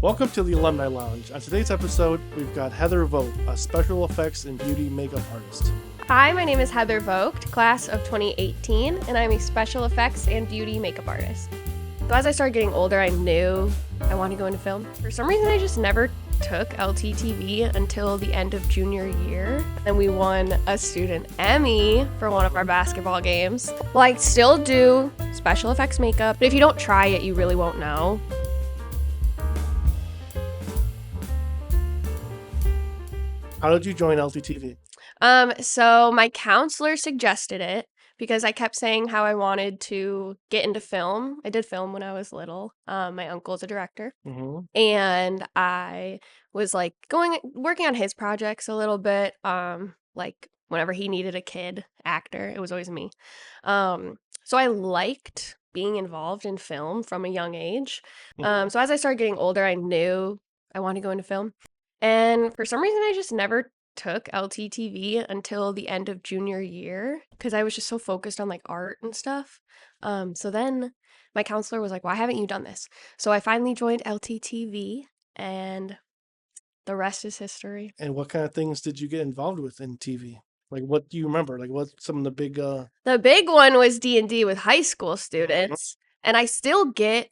Welcome to the Alumni Lounge. On today's episode, we've got Heather Vogt, a special effects and beauty makeup artist. Hi, my name is Heather Vogt, class of 2018, and I'm a special effects and beauty makeup artist. So as I started getting older, I knew I wanted to go into film. For some reason, I just never took LTTV until the end of junior year. Then we won a student Emmy for one of our basketball games. Well, I still do special effects makeup, but if you don't try it, you really won't know. How did you join LTTV? So my counselor suggested it because I kept saying how I wanted to get into film. I did film when I was little. My uncle's a director. Mm-hmm. And I was like working on his projects a little bit. Like whenever he needed a kid actor, it was always me. So I liked being involved in film from a young age. So as I started getting older, I knew I wanted to go into film. And for some reason, I just never took LTTV until the end of junior year because I was just so focused on like art and stuff. So then my counselor was like, why haven't you done this? So I finally joined LTTV and the rest is history. And what kind of things did you get involved with in TV? Like, what do you remember? Like, what some of the big The big one was D&D with high school students. And I still get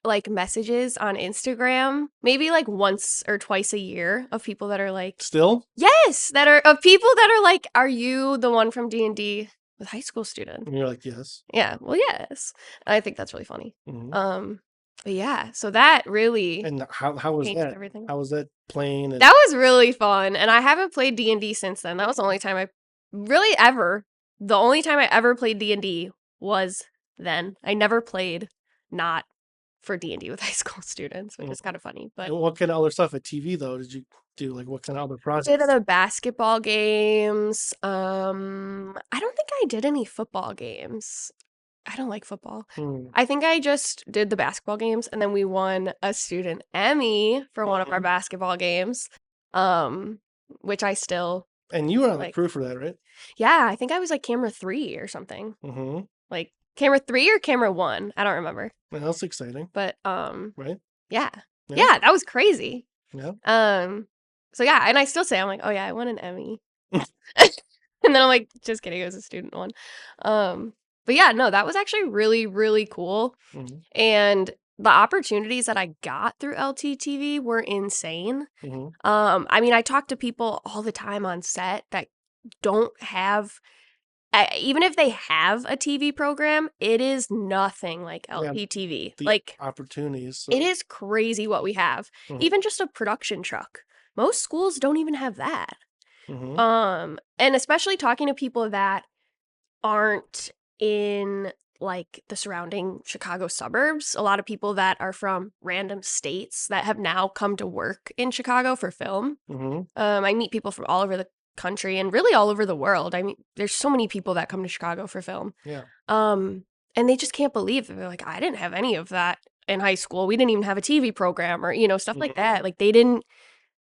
like messages on Instagram, maybe like once or twice a year of people that are like, still? yes, that are of people that are like, are you the one from D&D with high school students? And you're like, yes. Yeah, well, yes. I think that's really funny. Mm-hmm. But yeah, so that really And how was changed that? everything. How was that playing? And... That was really fun, and I haven't played D&D since then. That was the only time I really ever. The only time I ever played D&D was then. I never played not for D&D with high school students, which is kind of funny. But and what kind of other stuff at TV though did you do? Like, what kind of other did projects? other basketball games. I don't think I did any football games. I don't like football. I think I just did the basketball games, and then we won a student Emmy for one of our basketball games, which I still. And you were on the like. crew for that, right? Yeah, I think I was like camera 3 or something. Mm-hmm. Like camera 3 or camera 1. I don't remember. Well, that's exciting. But right? Yeah, that was crazy. Yeah. So yeah, and I still say I'm like, oh yeah, I won an Emmy, and then I'm like, just kidding, it was a student one. But yeah, no, that was actually really, really cool. Mm-hmm. And the opportunities that I got through LTTV were insane. Mm-hmm. I mean, I talk to people all the time on set that don't have, even if they have a TV program, it is nothing like LTTV. The like opportunities. So. It is crazy what we have. Mm-hmm. Even just a production truck. Most schools don't even have that. Mm-hmm. And especially talking to people that aren't in like the surrounding Chicago suburbs, a lot of people that are from random states that have now come to work in Chicago for film. Mm-hmm. I meet people from all over the country and really all over the world. I mean, there's so many people that come to Chicago for film. Yeah. And they just can't believe it. They're like, I didn't have any of that in high school. We didn't even have a TV program or, stuff like that. Like they didn't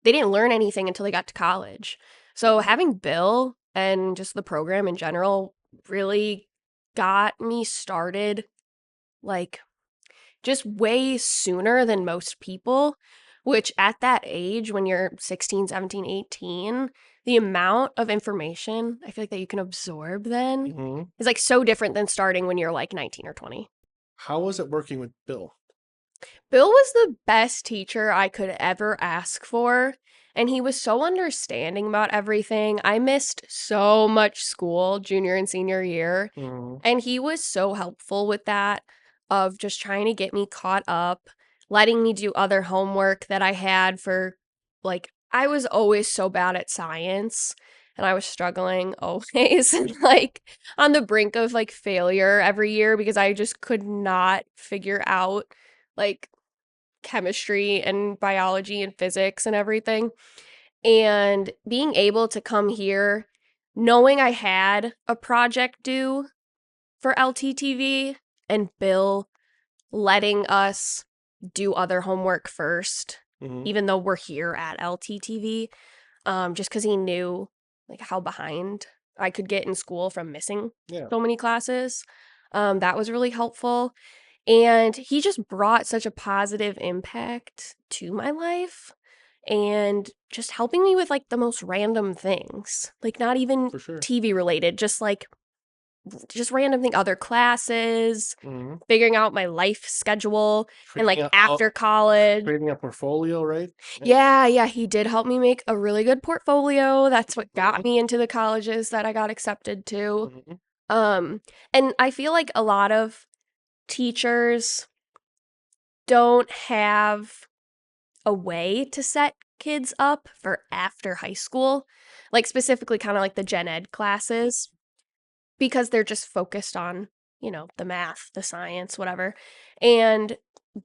learn anything until they got to college. So having Bill and just the program in general really got me started like just way sooner than most people, which at that age when you're 16, 17, 18, the amount of information I feel like that you can absorb then is like so different than starting when you're like 19 or 20. How was it working with Bill? Bill was the best teacher I could ever ask for, and he was so understanding about everything. I missed so much school junior and senior year, and he was so helpful with that, of just trying to get me caught up, letting me do other homework that I had for, like, I was always so bad at science, and I was struggling always, and, like, on the brink of, like, failure every year because I just could not figure out, like, chemistry and biology and physics and everything. And being able to come here, knowing I had a project due for LTTV and Bill letting us do other homework first, even though we're here at LTTV, just because he knew like how behind I could get in school from missing so many classes. That was really helpful. And he just brought such a positive impact to my life and just helping me with like the most random things. Like not even For sure. TV related, just random thing, other classes, Mm-hmm. figuring out my life schedule and Creating like after college. creating a portfolio, right? Yeah, he did help me make a really good portfolio. That's what got Mm-hmm. me into the colleges that I got accepted to. Mm-hmm. Um, and I feel like a lot of teachers don't have a way to set kids up for after high school, like specifically kind of like the gen ed classes, because they're just focused on, the math, the science, whatever. And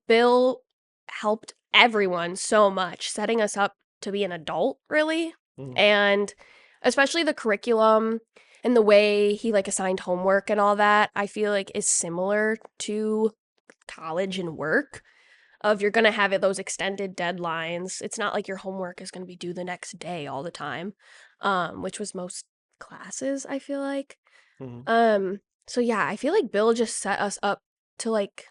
Bill helped everyone so much, setting us up to be an adult, really. Mm-hmm. And especially the curriculum and the way he like assigned homework and all that, I feel like is similar to college and work. Of you're going to have those extended deadlines. It's not like your homework is going to be due the next day all the time, which was most classes, I feel like. Mm-hmm. So yeah, I feel like Bill just set us up to like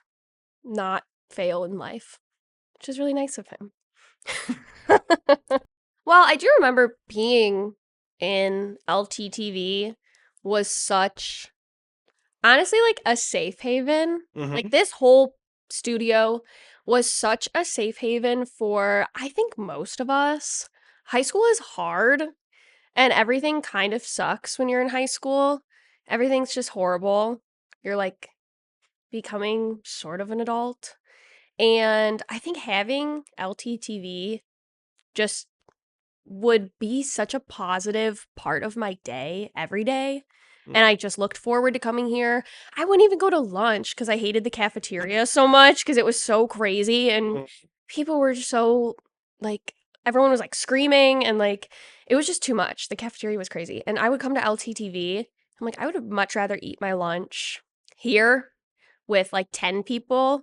not fail in life, which is really nice of him. Well, I do remember being in LTTV was such honestly like a safe haven. Mm-hmm. Like this whole studio was such a safe haven for I think most of us. High school is hard and everything kind of sucks when you're in high school. Everything's just horrible. You're like becoming sort of an adult. And I think having LTTV just would be such a positive part of my day every day. And I just looked forward to coming here. I wouldn't even go to lunch because I hated the cafeteria so much because it was so crazy and Mm-hmm. people were just so like everyone was like screaming and like it was just too much. The cafeteria was crazy. And I would come to LTTV. I'm like, I would much rather eat my lunch here with like 10 people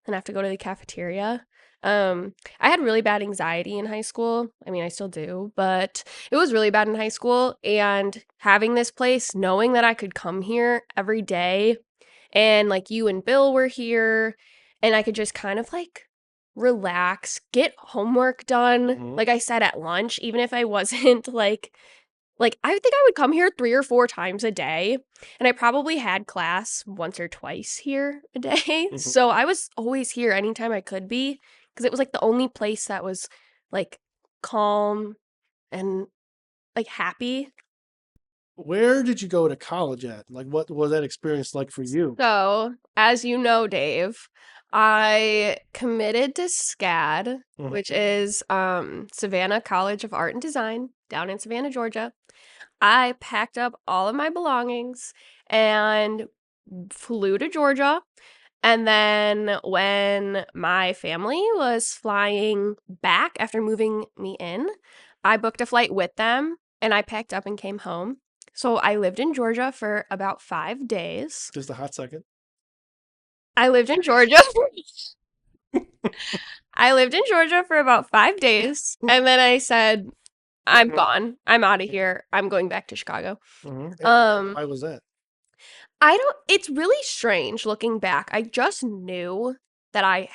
and have to go to the cafeteria. I had really bad anxiety in high school. I mean, I still do, but it was really bad in high school. And having this place, knowing that I could come here every day and like you and Bill were here, and I could just kind of like relax, get homework done. Mm-hmm. Like I said at lunch, even if I wasn't like, I think I would come here 3 or 4 times a day, and I probably had class once or twice here a day, Mm-hmm. so I was always here anytime I could be, because it was, like, the only place that was, like, calm and, like, happy. Where did you go to college at? Like, what was that experience like for you? So, as you know, Dave, I committed to SCAD, which Mm-hmm. is, Savannah College of Art and Design down in Savannah, Georgia. I packed up all of my belongings and flew to Georgia. And then when my family was flying back after moving me in, I booked a flight with them and I packed up and came home. So I lived in Georgia for about 5 days. Just a hot second. I lived in Georgia. I lived in Georgia for about 5 days. And then I said, I'm gone. I'm out of here. I'm going back to Chicago. Mm-hmm. Um, Why was that? it's really strange looking back. I just knew that I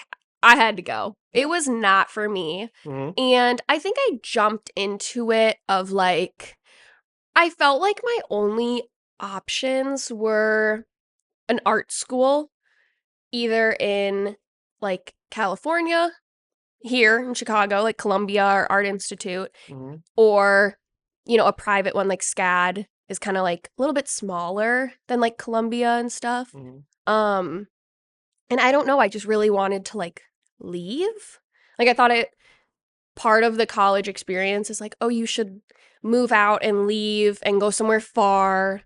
had to go. It was not for me. Mm-hmm. And I think I jumped into it of like I felt like my only options were an art school either in like California, here in Chicago, like Columbia or Art Institute, Mm-hmm. or a private one like SCAD is kind of like a little bit smaller than like Columbia and stuff. Mm-hmm. Um and I don't know, I just really wanted to like leave. Like I thought it part of the college experience is like, oh, you should move out and leave and go somewhere far.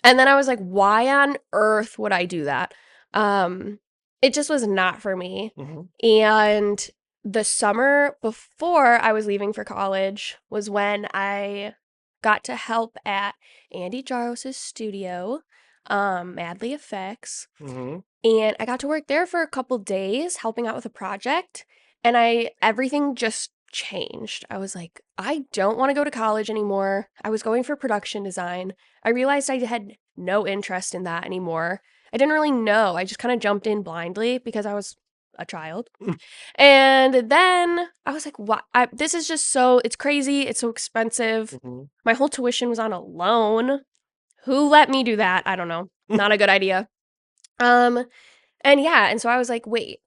And then I was like, why on earth would I do that? Um, it just was not for me. Mm-hmm. And the summer before I was leaving for college was when I got to help at Andy Jaros's studio, Madly Effects. Mm-hmm. And I got to work there for a couple days helping out with a project. And everything just changed. I was like, I don't want to go to college anymore. I was going for production design. I realized I had no interest in that anymore. I didn't really know. I just kind of jumped in blindly because I was a child. And then I was like, what? This is just so, it's crazy. It's so expensive. Mm-hmm. My whole tuition was on a loan. Who let me do that? I don't know. Not a good idea. And yeah, and so I was like, wait,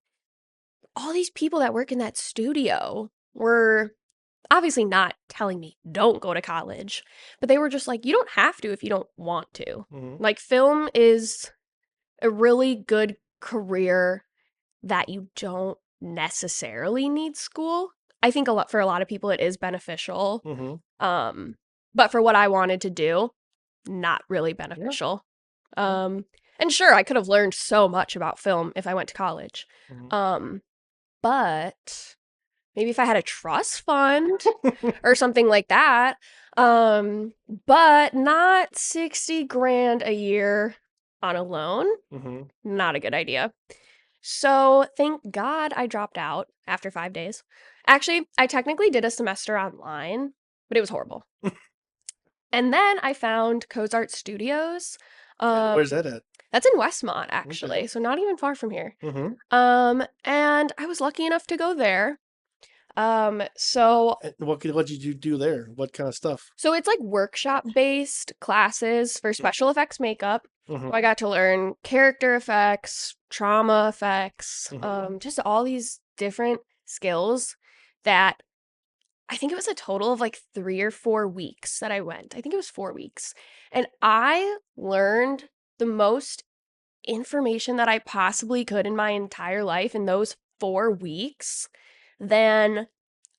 all these people that work in that studio were obviously not telling me don't go to college, but they were just like, you don't have to if you don't want to. Mm-hmm. Like, film is a really good career that you don't necessarily need school. I think for a lot of people it is beneficial. Mm-hmm. But for what I wanted to do, not really beneficial. And sure, I could have learned so much about film if I went to college. Mm-hmm. But maybe if I had a trust fund or something like that. But not 60 grand a year on a loan. Mm-hmm. Not a good idea. So thank God I dropped out after 5 days. Actually, I technically did a semester online, but it was horrible. And then I found Cozart Studios. Where's that at? That's in Westmont, actually, Okay. so not even far from here. Mm-hmm. And I was lucky enough to go there. So And what did you do there? What kind of stuff? so it's like workshop-based classes for special effects makeup. Mm-hmm. So I got to learn character effects, trauma effects, Mm-hmm. just all these different skills that I think it was a total of like 3 or 4 weeks that I went. I think it was 4 weeks. And I learned the most information that I possibly could in my entire life in those 4 weeks than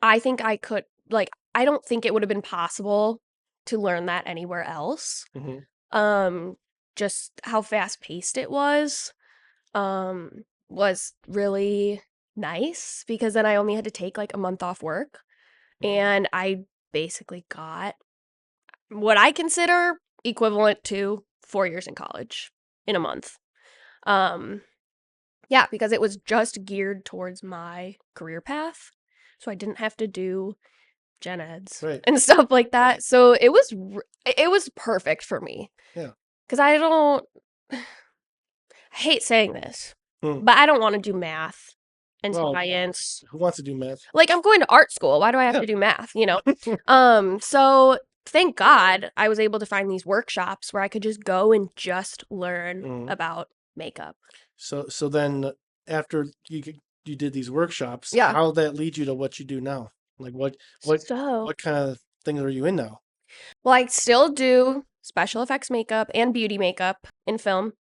I think I could, like, I don't think it would have been possible to learn that anywhere else. Mm-hmm. Just how fast paced it was really nice because then I only had to take like a month off work and I basically got what I consider equivalent to 4 years in college in a month. Um, yeah, because it was just geared towards my career path. So I didn't have to do gen eds Right. and stuff like that. So it was perfect for me. Yeah. Cuz I hate saying this, Mm. but I don't want to do math and Well, science. who wants to do math? Like I'm going to art school. Why do I have Yeah. to do math, you know? So thank God I was able to find these workshops where I could just go and just learn Mm-hmm. about makeup. So then after you did these workshops, Yeah. how did that lead you to what you do now? Like what So, what kind of things are you in now? well, I still do special effects makeup and beauty makeup in film.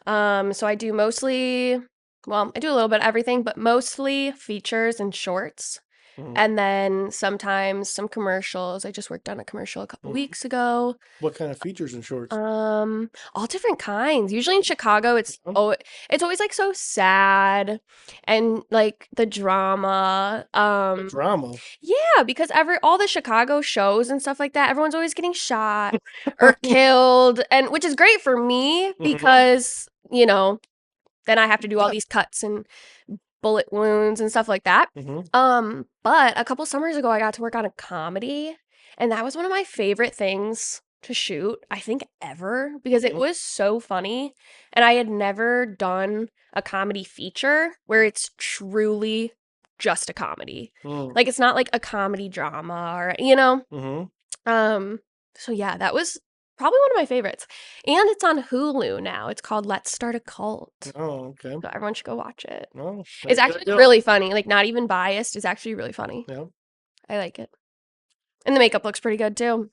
So I do mostly, well, I do a little bit of everything, but mostly features and shorts. Mm-hmm. And then sometimes some commercials. I just worked on a commercial a couple Mm-hmm. weeks ago. What kind of features and shorts? All different kinds. Usually in Chicago, Mhm. it's always like so sad and like the drama. The drama. Yeah, because all the Chicago shows and stuff like that, everyone's always getting shot or killed, and which is great for me Mm-hmm. because, you know, then I have to do all Yeah. these cuts and bullet wounds and stuff like that. Mm-hmm. But a couple summers ago I got to work on a comedy, and that was one of my favorite things to shoot, I think ever, because it Mm-hmm. was so funny, and I had never done a comedy feature where it's truly just a comedy. Mm-hmm. Like it's not like a comedy drama or, you know? Mm-hmm. So yeah, that was probably one of my favorites. And it's on Hulu now. It's called Let's Start a Cult. Oh, okay. So everyone should go watch it. Oh, It's there you actually go. really funny. Like not even biased. It's actually really funny. Yeah. I like it. And the makeup looks pretty good too.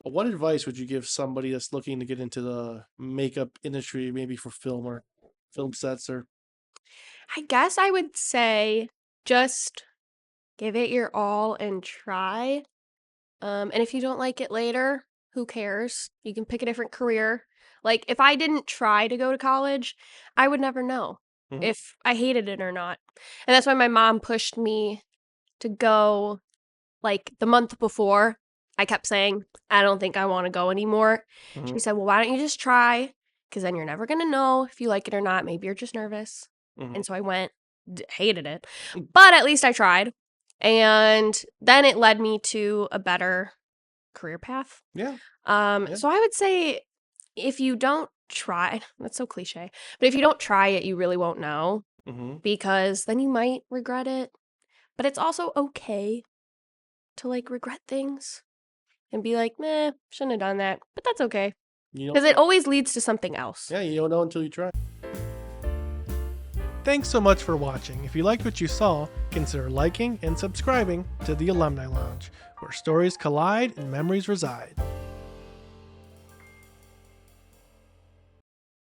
What advice would you give somebody that's looking to get into the makeup industry, maybe for film or film sets or? I guess I would say just give it your all and try. And if you don't like it later, who cares? You can pick a different career. Like if I didn't try to go to college, I would never know Mhm. if I hated it or not. And that's why my mom pushed me to go like the month before. I kept saying, I don't think I want to go anymore. She Mhm. said, well, why don't you just try? Because then you're never going to know if you like it or not. Maybe you're just nervous. Mhm. And so I went, hated it. But at least I tried. And then it led me to a better career path. Yeah. So I would say if you don't try, that's so cliche, but if you don't try it, you really won't know, because then you might regret it. But it's also okay to like regret things and be like, meh, shouldn't have done that. But that's okay. Because it always leads to something else. Yeah, you don't know until you try. Thanks so much for watching. If you liked what you saw, consider liking and subscribing to the Alumni Lounge, where stories collide and memories reside.